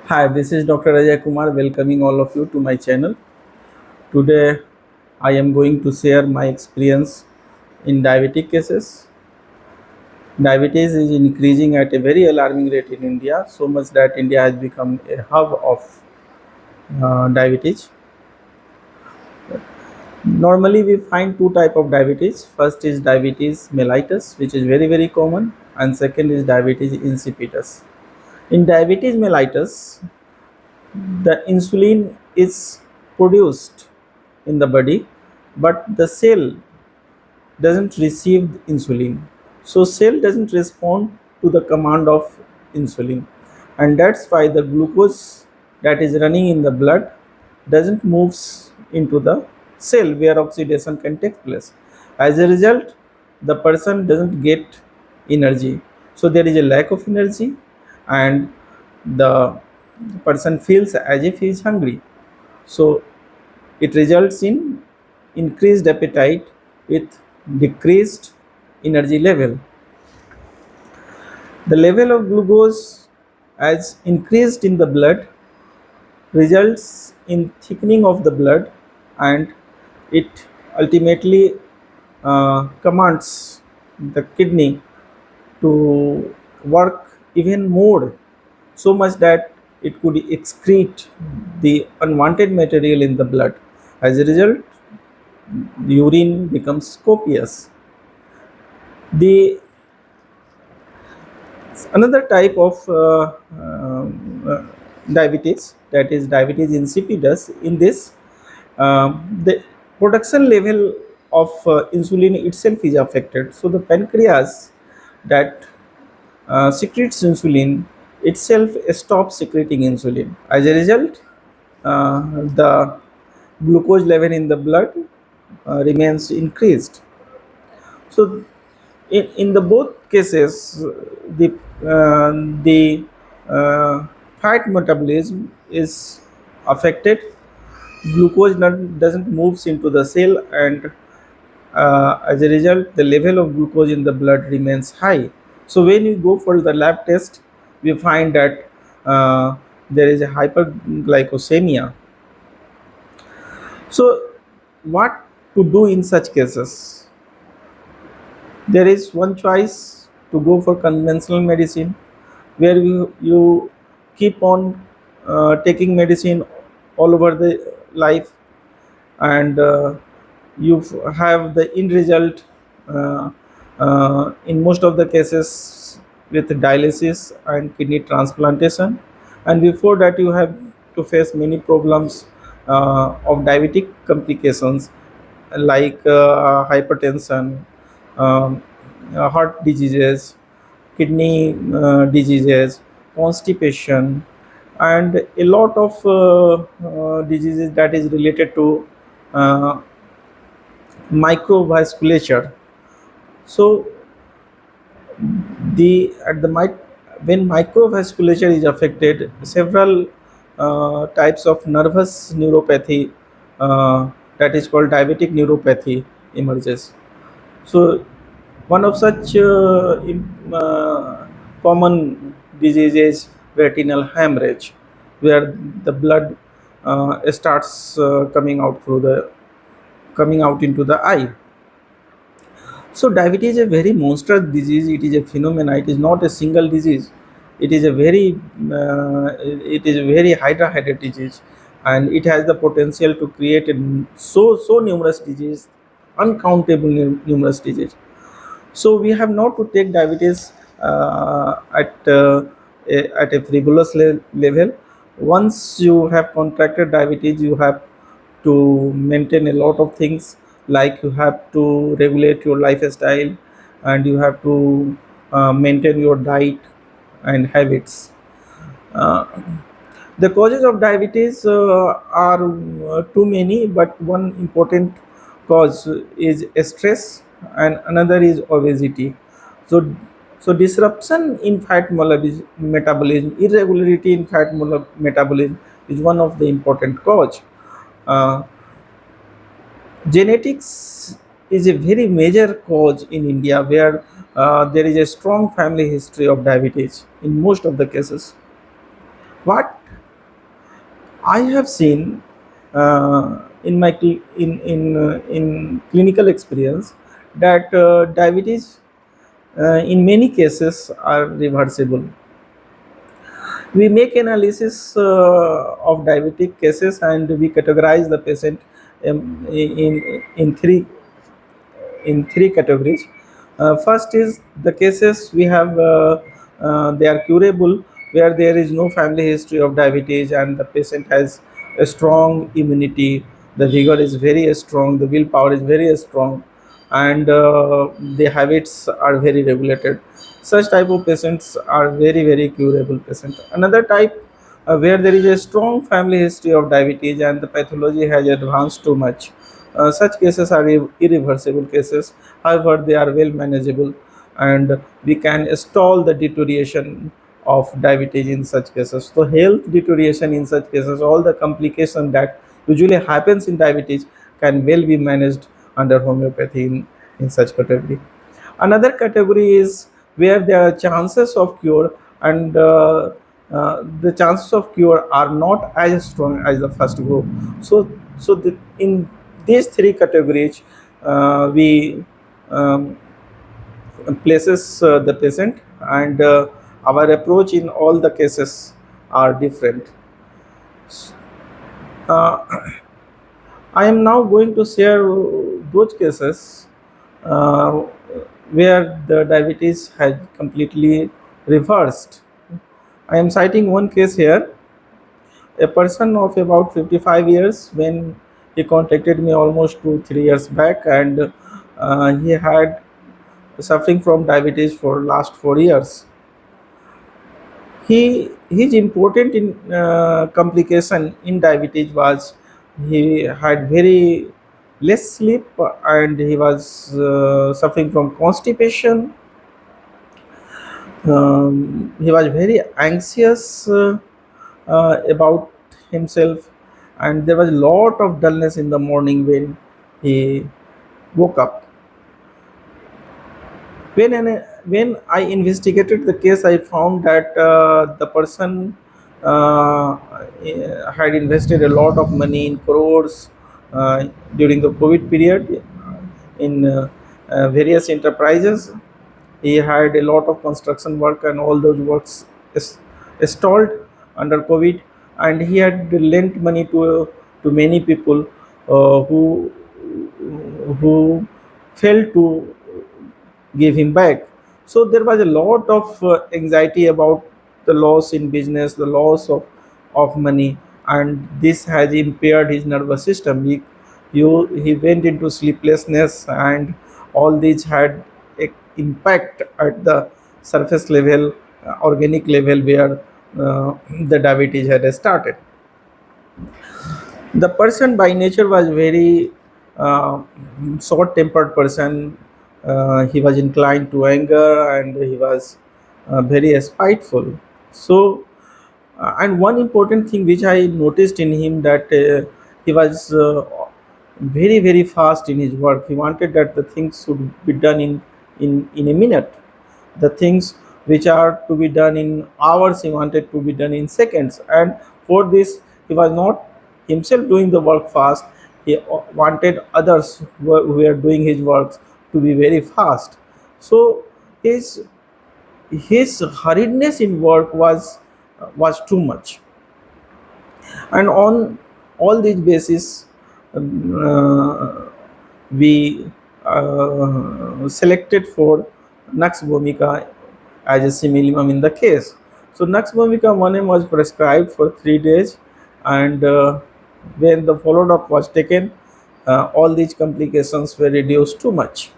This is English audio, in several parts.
Hi, this is Dr. Ajay Kumar welcoming all of you to my channel. Today I am going to share my experience in diabetic cases. Diabetes is increasing at a very alarming rate in India, so much that India has become a hub of diabetes. Normally we find two type of diabetes. First is diabetes mellitus, which is very common, and second is diabetes insipidus. In diabetes mellitus, the insulin is produced in the body, but the cell doesn't receive insulin, so cell doesn't respond to the command of insulin, and that's why the glucose that is running in the blood doesn't moves into the cell where oxidation can take place. As a result, the person doesn't get energy, so there is a lack of energy, and the person feels as if he is hungry. So it results in increased appetite with decreased energy level. The level of glucose as increased in the blood results in thickening of the blood, and it ultimately commands the kidney to work even more, so much that it could excrete the unwanted material in the blood. As a result, the urine becomes copious. The another type of diabetes, that is diabetes insipidus. In this, the production level of insulin itself is affected. So the pancreas that secretes insulin itself stops secreting insulin. As a result, the glucose level in the blood remains increased. So in the both cases, the uh, the uh, fat metabolism is affected. Glucose doesn't moves into the cell, and as a result, the level of glucose in the blood remains high. So when you go for the lab test, we find that there is a hyperglycemia. So what to do in such cases? There is one choice: to go for conventional medicine, where you keep on taking medicine all over the life, and you have the end result uh, in most of the cases with dialysis and kidney transplantation. And before that, you have to face many problems of diabetic complications, like hypertension, um, heart diseases, kidney diseases, constipation, and a lot of diseases that is related to uh, microvasculature. So the at the mic when microvasculature is affected, several types of nervous neuropathy, that is called diabetic neuropathy, emerges. So one of such common diseases, retinal hemorrhage, where the blood starts coming out into the eye. So diabetes is a very monstrous disease. It is a phenomenon. It is not a single disease. It is a very hydra-headed disease, and it has the potential to create so numerous disease, uncountable numerous disease. So we have not to take diabetes at a frivolous level. Once you have contracted diabetes, you have to maintain a lot of things, like you have to regulate your lifestyle, and you have to maintain your diet and habits. Uh, the causes of diabetes are too many, but one important cause is stress, and another is obesity. So, so disruption in fat metabolism, irregularity in fat metabolism is one of the important cause. Uh, Genetics is a very major cause in India, where there is a strong family history of diabetes in most of the cases. What? I have seen in my in clinical experience that diabetes in many cases are reversible. We make analysis of diabetic cases and we categorize the patient in three categories. First is the cases we have they are curable, where there is no family history of diabetes and the patient has a strong immunity, the vigor is very strong, the willpower is very strong, and the habits are very regulated. Such type of patients are very curable patient. Another type where there is a strong family history of diabetes and the pathology has advanced too much. Such cases are irreversible cases. However, they are well manageable, and we can stall the deterioration of diabetes in such cases. So, health deterioration in such cases, all the complication that usually happens in diabetes, can well be managed under homeopathy in such category. Another category is where there are chances of cure, and the chances of cure are not as strong as the first group. In these three categories, we um, places the patient, and our approach in all the cases are different. Uh, I am now going to share those cases uh, where the diabetes had completely reversed. I am citing one case here. A person of about 55 years, when he contacted me almost 2 3 years back, and he had suffering from diabetes for last 4 years. His important in complication in diabetes was he had very less sleep, and he was suffering from constipation. He was very anxious about himself, and there was a lot of dullness in the morning when he woke up. When I investigated the case, I found that the person had invested a lot of money in crores during the COVID period in various enterprises. He had a lot of construction work, and all those works is stalled under COVID, and he had lent money to many people who failed to give him back. So there was a lot of anxiety about the loss in business, the loss of money, and this has impaired his nervous system. He went into sleeplessness, and all these had a impact at the surface level, organic level, where the diabetes had started. The person by nature was very uh, short tempered person. He was inclined to anger, and he was very spiteful. So and one important thing which I noticed in him, that he was very fast in his work. He wanted that the things should be done in a minute. The things which are to be done in hours, he wanted to be done in seconds. And for this, he was not himself doing the work fast. He wanted others who were doing his works to be very fast. So his his hurriedness in work was too much. And on all these basis, uh, we selected for Nux vomica as a simillimum in the case. So Nux vomica 1M was prescribed for 3 days, and when the follow up was taken, all these complications were reduced too much.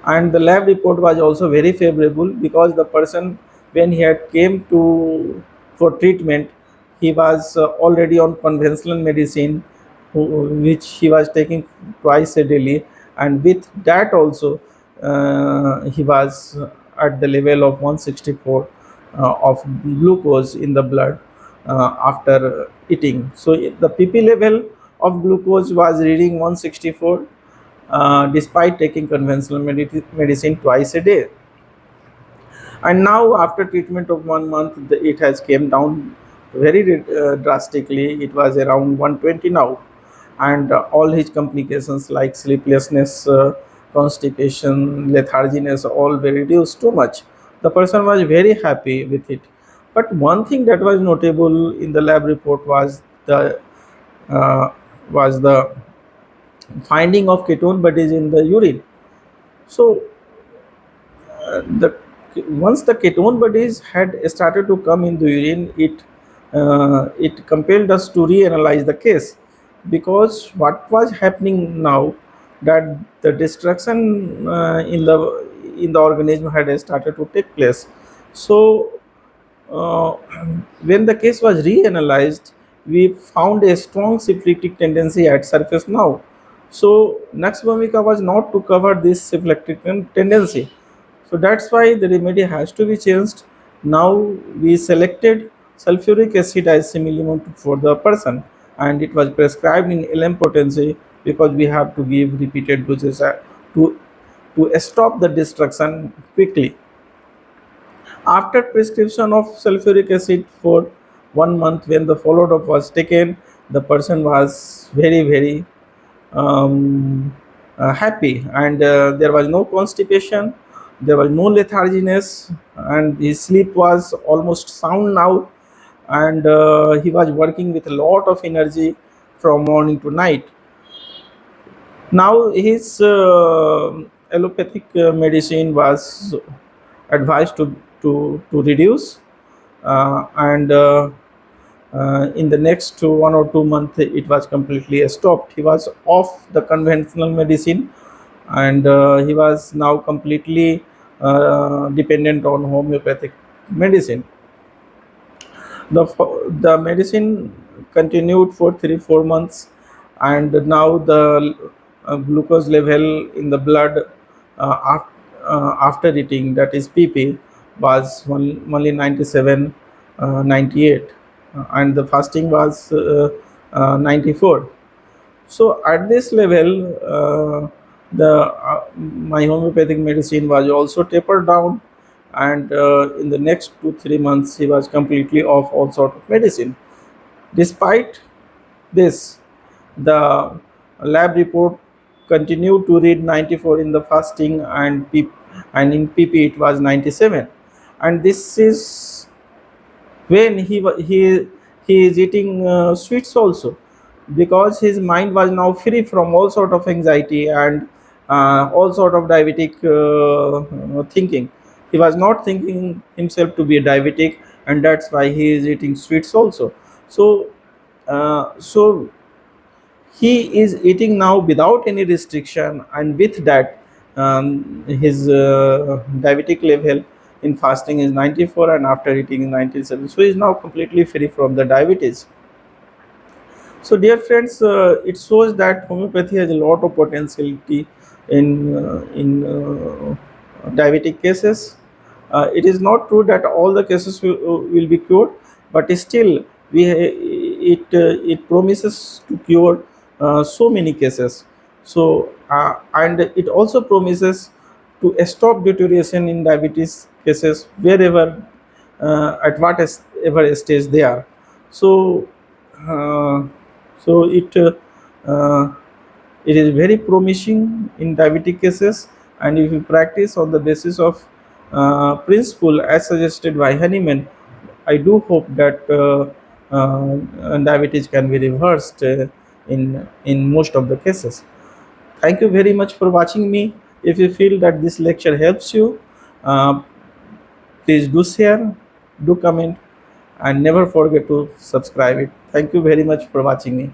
And the lab report was also very favorable, because the person, when he had came to for treatment, he was already on conventional medicine, which he was taking twice a daily, and with that also he was at the level of 164 of glucose in the blood after eating. So the pp level of glucose was reading 164, despite taking conventional medicine twice a day. And now, after treatment of 1 month, it has came down very drastically. It was around 120 now, and all his complications like sleeplessness, constipation, letharginess, all were reduced too much. The person was very happy with it. But one thing that was notable in the lab report uh, was the finding of ketone bodies in the urine. So the once the ketone bodies had started to come in the urine, it compelled us to reanalyze the case, because what was happening now, that the destruction in the organism had started to take place. So uh, when the case was reanalyzed, we found a strong syphilitic tendency at surface now. So next Vomica was not to cover this syphilitic tendency. So that's why the remedy has to be changed. Now we selected sulfuric acid as similimum for the person, and it was prescribed in impotency, because we have to give repeated doses to stop the destruction quickly. After prescription of sulfuric acid for 1 month, when the follow-up was taken, the person was very happy, and there was no constipation, there was no letharginess, and his sleep was almost sound now, and he was working with a lot of energy from morning to night. Now his allopathic medicine was advised to reduce, and in the next 1 or 2 months it was completely stopped. He was off the conventional medicine, and he was now completely dependent on homeopathic medicine. The medicine continued for 3 4 months, and now the glucose level in the blood after eating, that is pp, was only 97, 98, and the fasting was 94. So at this level, the my homeopathic medicine was also tapered down, and in the next 2 3 months he was completely off all sort of medicine. Despite this, the lab report continued to read 94 in the fasting, and in pp it was 97. And this is when he is eating sweets also, because his mind was now free from all sort of anxiety and all sort of diabetic thinking. He was not thinking himself to be a diabetic, and that's why he is eating sweets also. So he is eating now without any restriction, and with that, his diabetic level in fasting is 94, and after eating is 97. So he is now completely free from the diabetes. So, dear friends, it shows that homeopathy has a lot of potentiality in diabetic cases. It is not true that all the cases will be cured, but still, it promises to cure so many cases. So, and it also promises to stop deterioration in diabetes cases wherever, at whatever stage they are. So. Uh, so it is very promising in diabetic cases, and if you practice on the basis of principle as suggested by Hahnemann, I do hope that diabetes can be reversed in most of the cases. Thank you very much for watching me. If you feel that this lecture helps you, uh, please do share, do comment, and never forget to subscribe it. Thank you very much for watching me.